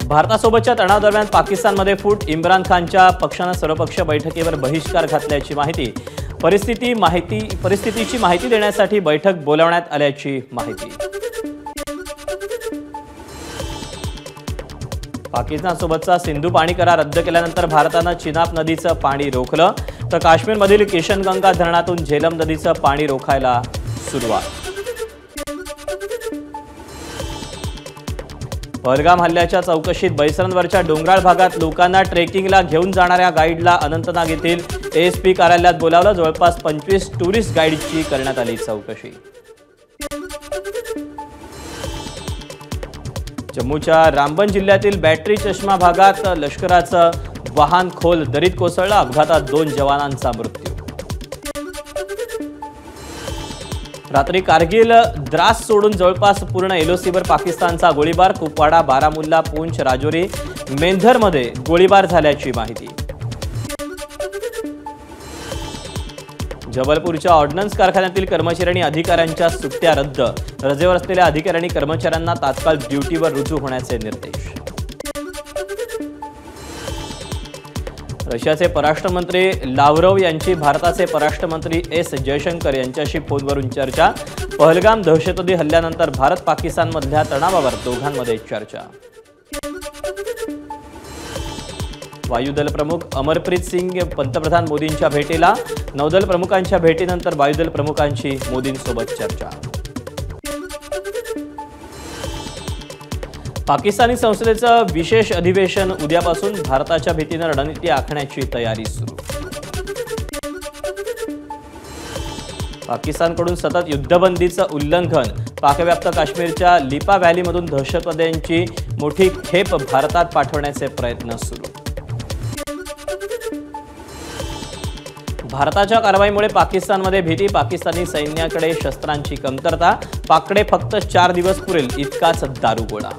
भारतासोबतच्या तणावादरम्यान पाकिस्तानमध्ये फूट, इम्रान खानच्या पक्षाने सर्वपक्षीय बैठकीवर बहिष्कार घातल्याची माहिती, परिस्थितीची माहिती देण्यासाठी बैठक बोलावण्यात आल्याची माहिती। पाकिस्तानसोबतचा सिंधू पाणी करार रद्द केल्यानंतर भारताने चिनाब नदीचं पाणी रोखलं, तर काश्मीरमधील किशनगंगा धरणातून झेलम नदीचं पाणी रोखायला सुरुवात। पहलगाम हल्ल्याच्या चौकशीत बैसरनवरच्या डोंगराळ भागात लोकांना ट्रेकिंगला घेऊन जाणाऱ्या गाईडला अनंतनाग येथील एएसपी कार्यालयात बोलावलं। जवळपास 25 टुरिस्ट गाईडची करण्यात आली चौकशी। जम्मूच्या रामबन जिल्ह्यातील बॅटरी चष्मा भागात लष्कराचं वाहन खोल दरीत कोसळलं, अपघातात 2 जवानांचा मृत्यू। रात्री कारगिल द्रास सोडून जवळपास पूर्ण एलओसीवर पाकिस्तानचा गोळीबार, कुपवाडा, बारामुल्ला, पूंछ, राजौरी, मेंधरमध्ये गोळीबार झाल्याची माहिती। जबलपूरच्या ऑर्डनन्स कारखान्यातील कर्मचारी आणि अधिकाऱ्यांच्या सुट्ट्या रद्द, रजेवर असलेल्या अधिकारी आणि कर्मचाऱ्यांना तात्काळ ड्युटीवर रुजू होण्याचे निर्देश। रशियाचे परराष्ट्रमंत्री लाव्हरोव यांची भारताचे परराष्ट्रमंत्री एस जयशंकर यांच्याशी फोनवरून चर्चा, पहलगाम दहशतवादी हल्ल्यानंतर भारत पाकिस्तानमधल्या तणावावर दोघांमध्ये चर्चा। वायुदल प्रमुख अमरप्रीत सिंग पंतप्रधान मोदींच्या भेटीला, नौदल प्रमुखांच्या भेटीनंतर वायुदल प्रमुखांची मोदींसोबत चर्चा। पाकिस्तानी संसदेचं विशेष अधिवेशन उद्यापासून, भारताच्या भीतीने रणनीती आखण्याची तयारी सुरू। पाकिस्तानकडून सतत युद्धबंदीचं उल्लंघन, पाकव्याप्त काश्मीरच्या लिपा व्हॅलीमधून दहशतवाद्यांची मोठी खेप भारतात पाठवण्याचे प्रयत्न सुरू। भारताच्या कारवाईमुळे पाकिस्तानमध्ये भीती, पाकिस्तानी सैन्याकडे शस्त्रांची कमतरता, पाककडे फक्त 4 दिवस पुरेल इतकाच दारुगोळा।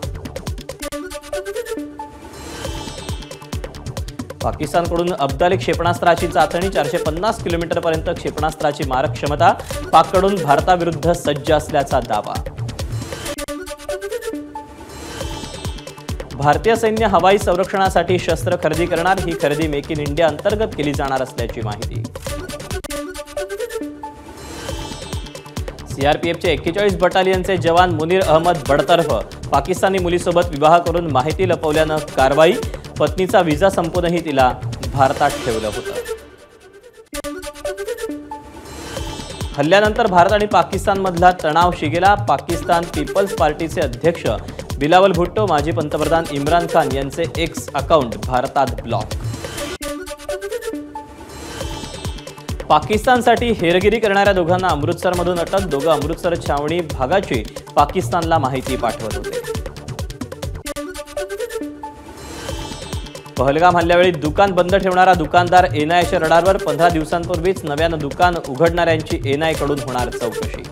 पाकिस्तानकडून अब्दाली क्षेपणास्त्राची चाचणी, 450 किलोमीटरपर्यंत क्षेपणास्त्राची मारक क्षमता, पाककडून भारताविरुद्ध सज्ज असल्याचा दावा। भारतीय सैन्य हवाई संरक्षणासाठी शस्त्र खरेदी करणार, ही खरेदी मेक इन इंडिया अंतर्गत केली जाणार असल्याची माहिती। सीआरपीएफचे 41 बटालियनचे जवान मुनीर अहमद बडतर्फ, पाकिस्तानी मुलीसोबत विवाह करून माहिती लपवल्यानं कारवाई, पत्नीचा व्हिसा संपूनही तिला भारतात ठेवलं होतं। हल्ल्यानंतर भारत आणि पाकिस्तानमधला तणाव शिगेला, पाकिस्तान पीपल्स पार्टीचे अध्यक्ष बिलावल भुट्टो, माजी पंतप्रधान इम्रान खान यांचे एक्स अकाउंट भारतात ब्लॉक। पाकिस्तानसाठी हेरगिरी करणाऱ्या दोघांना अमृतसरमधून अटक, दोघं अमृतसर छावणी भागाची पाकिस्तानला माहिती पाठवत होते। पहलगाम हल्ल्यावेळी दुकान बंद ठेवणारा दुकानदार एनआयच्या रडारवर, 15 दिवसांपूर्वीच नव्यानं दुकान उघडणाऱ्यांची एनआयकडून होणार चौकशी।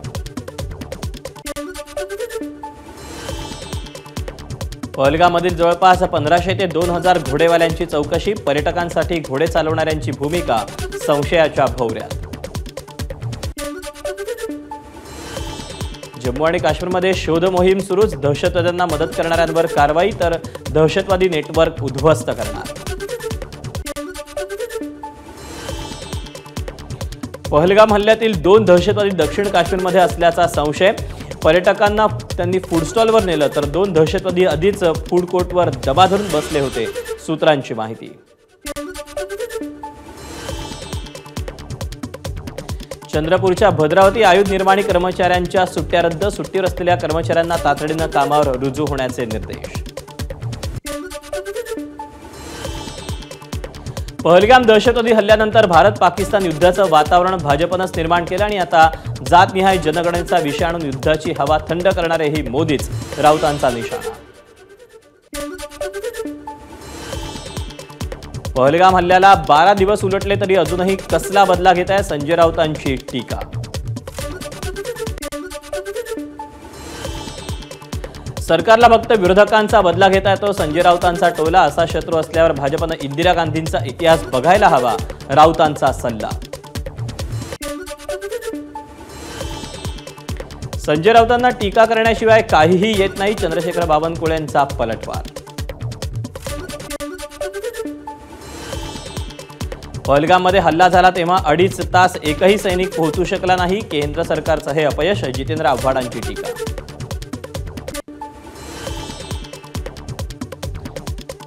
पहलगाममधील जवळपास 1500 ते 2000 घोडेवाल्यांची चौकशी, पर्यटकांसाठी घोडे चालवणाऱ्यांची भूमिका संशयाच्या भोवऱ्यात। जम्मू आणि काश्मीरमध्ये शोध मोहीम सुरूच, दहशतवाद्यांना मदत करणाऱ्यांवर कारवाई, तर दहशतवादी नेटवर्क उद्ध्वस्त करणार। पहलगाम हल्ल्यातील 2 दहशतवादी दक्षिण काश्मीरमध्ये असल्याचा संशय, पर्यटकांना त्यांनी फूड स्टॉलवर नेलं, तर 2 दहशतवादी आधीच फूड कोर्टवर दबा धरून बसले होते, सूत्रांची माहिती। चंद्रपूरच्या भद्रावती आयुध निर्माणी कर्मचाऱ्यांच्या सुट्ट्या रद्द, सुट्टीवर असलेल्या कर्मचाऱ्यांना तातडीनं कामावर रुजू होण्याचे निर्देश। पहलगाम दहशतवादी हल्ल्यानंतर भारत पाकिस्तान युद्धाचं वातावरण भाजपनंच निर्माण केलं आणि आता जातनिहाय जनगणनेचा विषय आणून युद्धाची हवा थंड करणारेही मोदीच, राऊतांचा निशाणा। पहलगाम हल्ल्याला 12 दिवस उलटले तरी अजूनही कसला बदला घेत आहे, संजय राऊतांची टीका। सरकारला फक्त विरोधकांचा बदला घेता येतो, संजय राऊतांचा टोला, असा शत्रू असल्यावर भाजपनं इंदिरा गांधींचा इतिहास बघायला हवा, राऊतांचा सल्ला। संजय राऊतांना टीका करण्याशिवाय काहीही येत नाही, चंद्रशेखर बावनकुळेंचा पलटवार। पहलगाममध्ये हल्ला झाला तेव्हा 2.5 तास एकही सैनिक पोहोचू शकला नाही. केंद्र सरकारचं हे अपयश, जितेंद्र आव्हाडांची टीका.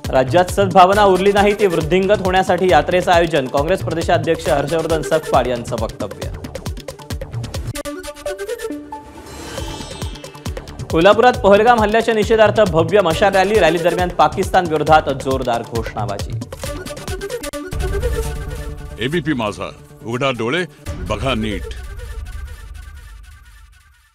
राज्यात सद्भावना उरली नाही ती वृद्धिंगत होण्यासाठी यात्रेचं आयोजन. काँग्रेस प्रदेशाध्यक्ष हर्षवर्धन सपकाळ यांचं वक्तव्य. कोल्हापुरात पहलगाम हल्ल्याच्या निषेधार्थ भव्य मशाल रॅली दरम्यान पाकिस्तान विरोधात जोरदार घोषणाबाजी. एबीपी माझा, उघडा डोळे बघा नीट.